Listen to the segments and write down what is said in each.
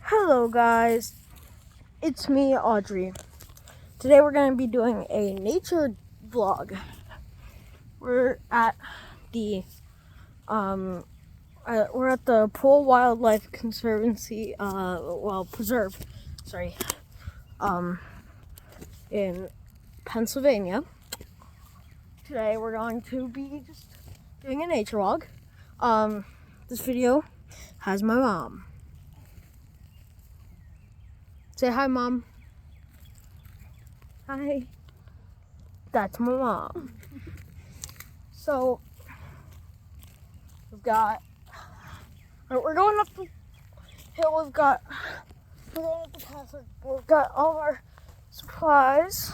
Hello guys, it's me Audrey. Today we're going to be doing a nature vlog. We're at the Pool Wildlife Conservancy Preserve, in Pennsylvania. Today we're going to be just doing a nature vlog. This video has my mom. Say hi, Mom. Hi. That's my mom. So, we're going up the hill. We're going up the path. We've got all our supplies.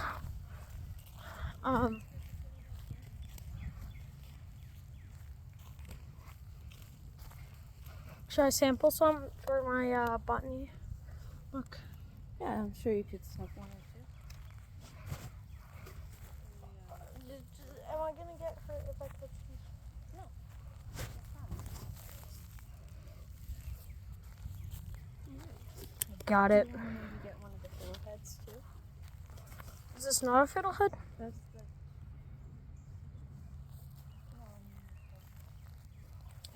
Should I sample some for my botany book? Yeah, I'm sure you could stuff one or two. Am I gonna get hurt if I touch these? No. Got it. You want to maybe get one of the fiddleheads too? Is this not a fiddlehead? That's the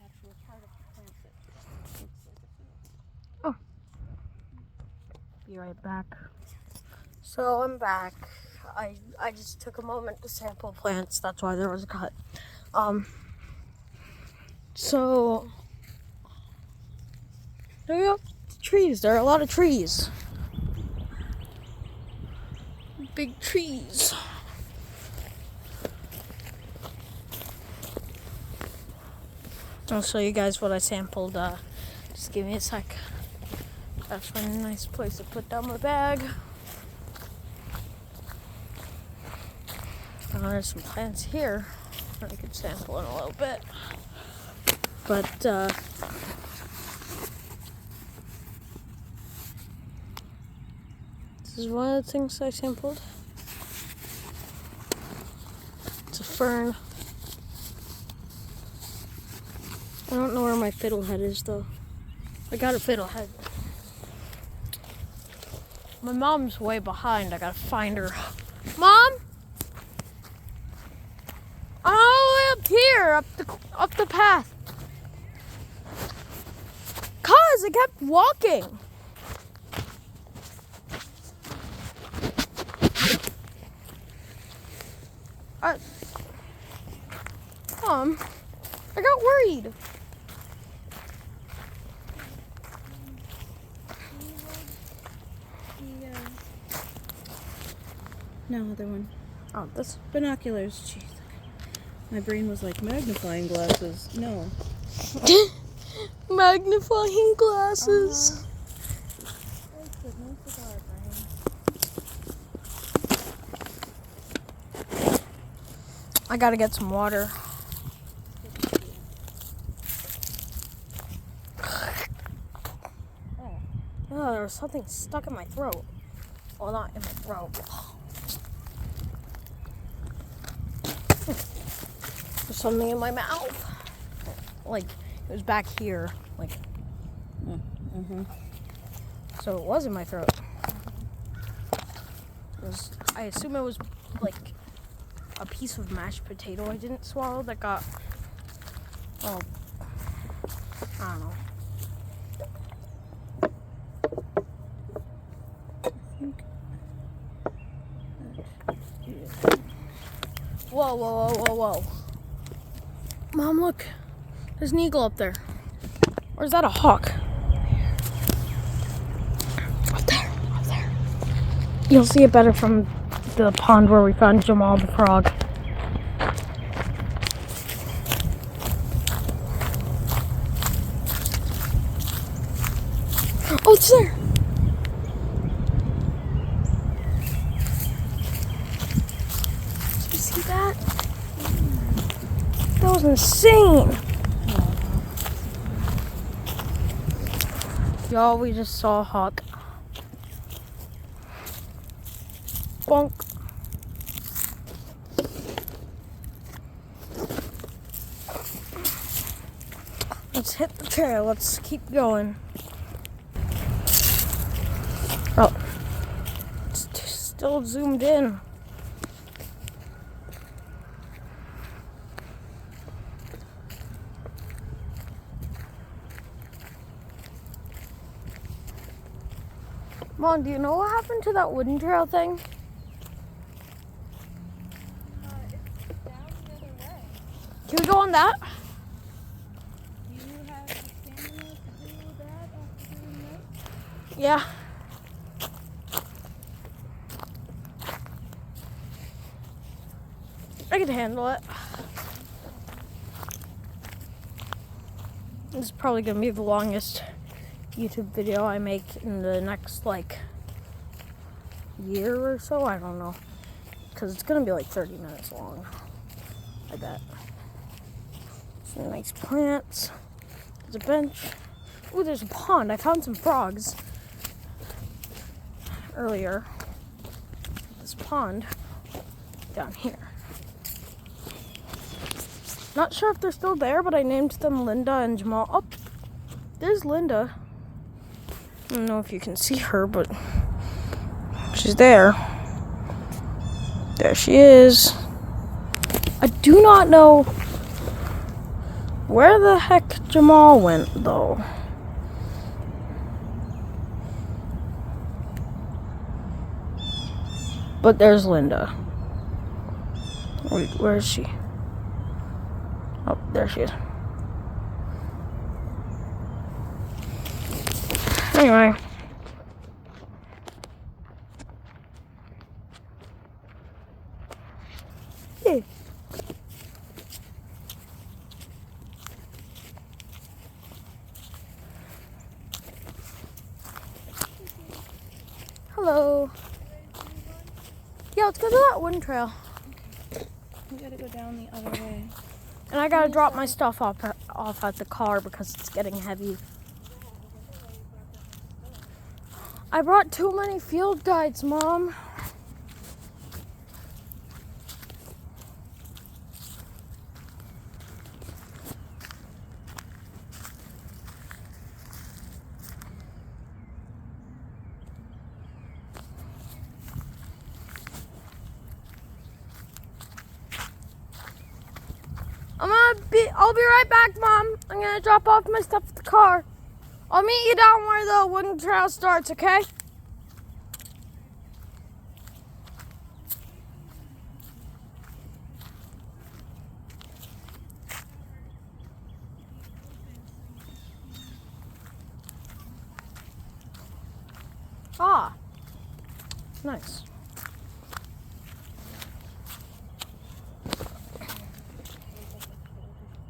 actual part of the plant that looks like a fiddle. Oh. Be right back. So I'm back. I just took a moment to sample plants. That's why there was a cut. So there we go. Trees. There are a lot of trees. Big trees. I'll show you guys what I sampled. Just give me a sec. Gotta find a nice place to put down my bag. There's some plants here that I could sample in a little bit. But, this is one of the things I sampled. It's a fern. I don't know where my fiddlehead is, though. I got a fiddlehead. My mom's way behind. I gotta find her. Mom? I'm all the way up here, up the path. 'Cause I kept walking. Mom, I got worried. No, other one. Oh, this. Binoculars. Jeez. My brain was like magnifying glasses. No. Magnifying glasses. I gotta get some water. Oh, there was something stuck in my throat. Well, not in my throat. There's something in my mouth. Like, it was back here. Like, so it was in my throat. I assume it was like a piece of mashed potato I didn't swallow that got, I don't know. Whoa. Mom, look. There's an eagle up there. Or is that a hawk? Up there. You'll see it better from the pond where we found Jamal the frog. Oh, it's there. Did you see that? That was insane. Y'all, we just saw a hawk. Bonk. Let's hit the trail. Let's keep going. Oh, it's still zoomed in. Mom, do you know what happened to that wooden trail thing? It's down the other way. Can we go on that? You have the stamina to do that after doing this? Yeah. I can handle it. This is probably gonna be the longest YouTube video I make in the next year or so. I don't know, because it's gonna be like 30 minutes long, I bet. Some nice plants. There's a bench. Ooh, there's a pond. I found some frogs earlier. This pond down here. Not sure if they're still there, but I named them Linda and Jamal. Oh, there's Linda. I don't know if you can see her, but she's there. There she is. I do not know where the heck Jamal went, though. But there's Linda. Wait, where is she? Oh, there she is. Anyway. Hey. Hello. Yeah, let's go to that wooden trail. We gotta go down the other way. And I gotta drop my stuff off at the car because it's getting heavy. I brought too many field guides, Mom. I'll be right back, Mom. I'm gonna drop off my stuff at the car. I'll meet you down where the wooden trail starts, okay? Ah, nice.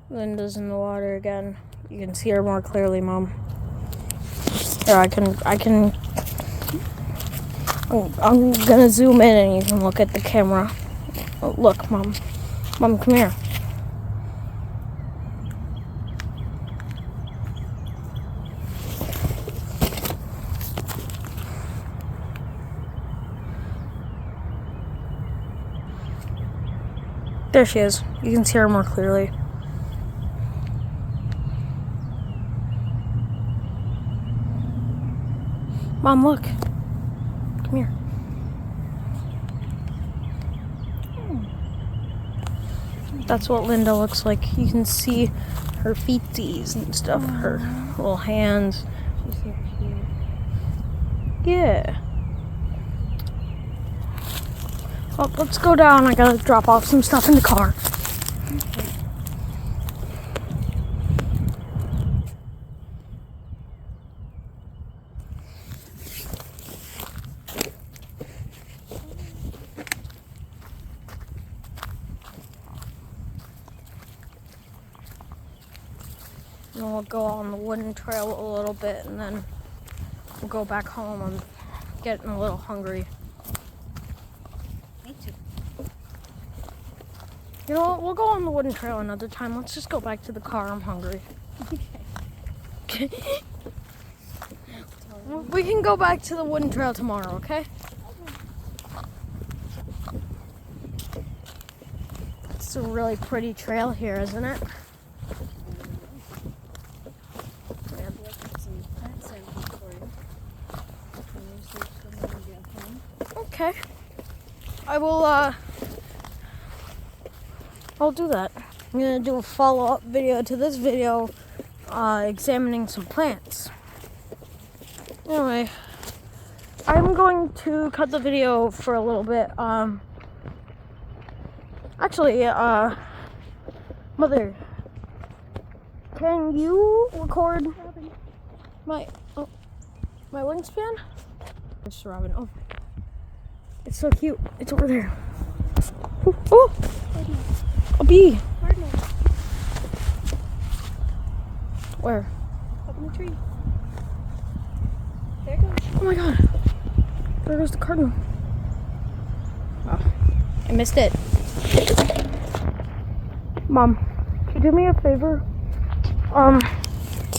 Linda's in the water again. You can see her more clearly, Mom. Here, I'm gonna zoom in and you can look at the camera. Oh, look, Mom. Mom, come here. There she is. You can see her more clearly. Mom, look. Come here. That's what Linda looks like. You can see her feeties and stuff, her little hands. She's so cute. Yeah. Well, let's go down. I gotta drop off some stuff in the car. Okay. And then we'll go on the wooden trail a little bit and then we'll go back home. I'm getting a little hungry. Me too. You know what? We'll go on the wooden trail another time. Let's just go back to the car. I'm hungry. Okay. We can go back to the wooden trail tomorrow, okay? It's a really pretty trail here, isn't it? Some plant samples for you. Can use these Okay. I will, I'll do that. I'm gonna do a follow-up video to this video, examining some plants. Anyway, I'm going to cut the video for a little bit. Actually, Mother, can you record my wingspan? There's Robin. Oh, it's so cute. It's over there. Oh, a bee. Cardinal. Where? Up in the tree. There it goes. Oh my god. There goes the cardinal. Oh, I missed it. Mom, can you do me a favor? Can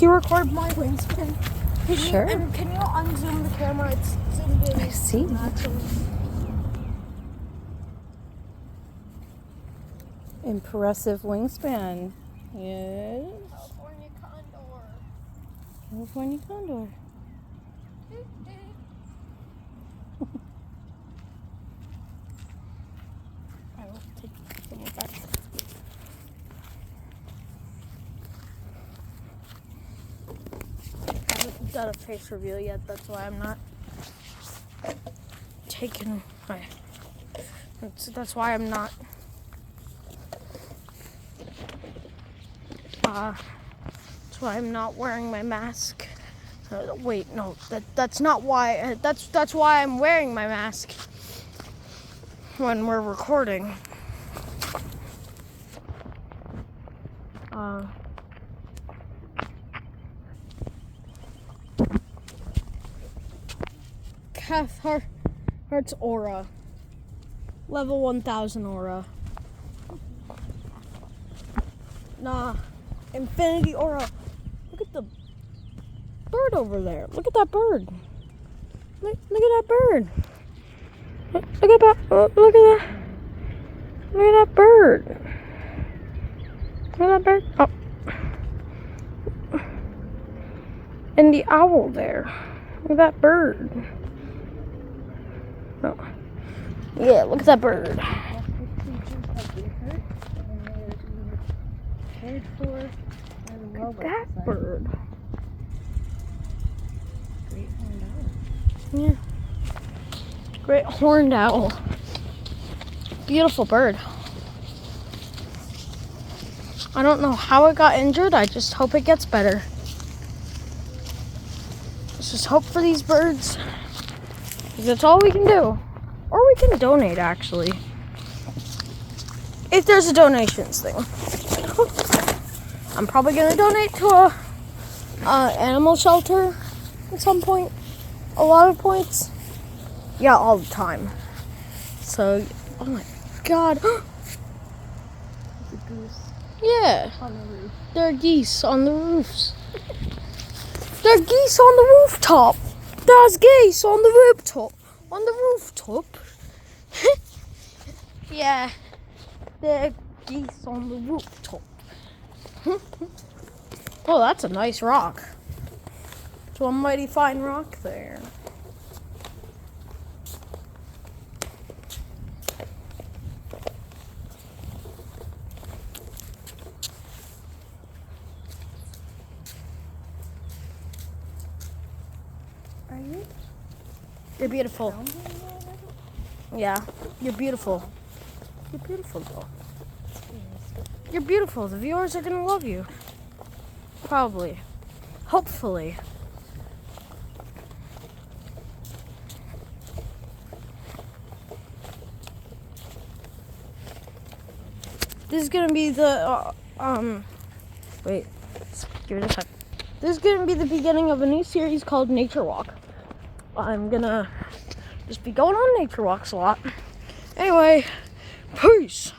you record my wingspan? Sure. And can you unzoom the camera? It's zoomed in. I see. Naturally. Impressive wingspan. Yes. California condor. California condor. I will take the camera back. I haven't done a face reveal yet. That's why I'm not taking my. That's why I'm not. That's why I'm not wearing my mask. Wait, no, that's not why. That's why I'm wearing my mask when we're recording. Cathhart's aura. Level 1000 aura. Nah. Infinity aura. Look at the bird over there. Look at that bird. Look at that bird. Look at that. Look at that. Look at that bird. Look at that bird. Oh. And the owl there. Look at that bird. Oh. Yeah, look at that bird. Look at that bird. Great horned owl. Yeah. Great horned owl. Beautiful bird. I don't know how it got injured. I just hope it gets better. Let's just hope for these birds. 'Cause that's all we can do. Or we can donate, actually. If there's a donations thing. I'm probably gonna donate to a animal shelter at some point. A lot of points. Yeah, all the time. So, oh my god. The goose Yeah, on the roof. there are geese on the roofs. There are geese on the rooftop. There's geese on the rooftop. On the rooftop. Yeah, there are geese on the rooftop. Oh, that's a nice rock. It's one mighty fine rock there. Are you? You're beautiful. Yeah, you're beautiful. You're beautiful, though. You're beautiful. The viewers are gonna love you. Probably. Hopefully. This is gonna be the, wait. Give it a sec. This is gonna be the beginning of a new series called Nature Walk. I'm gonna just be going on nature walks a lot. Anyway, peace.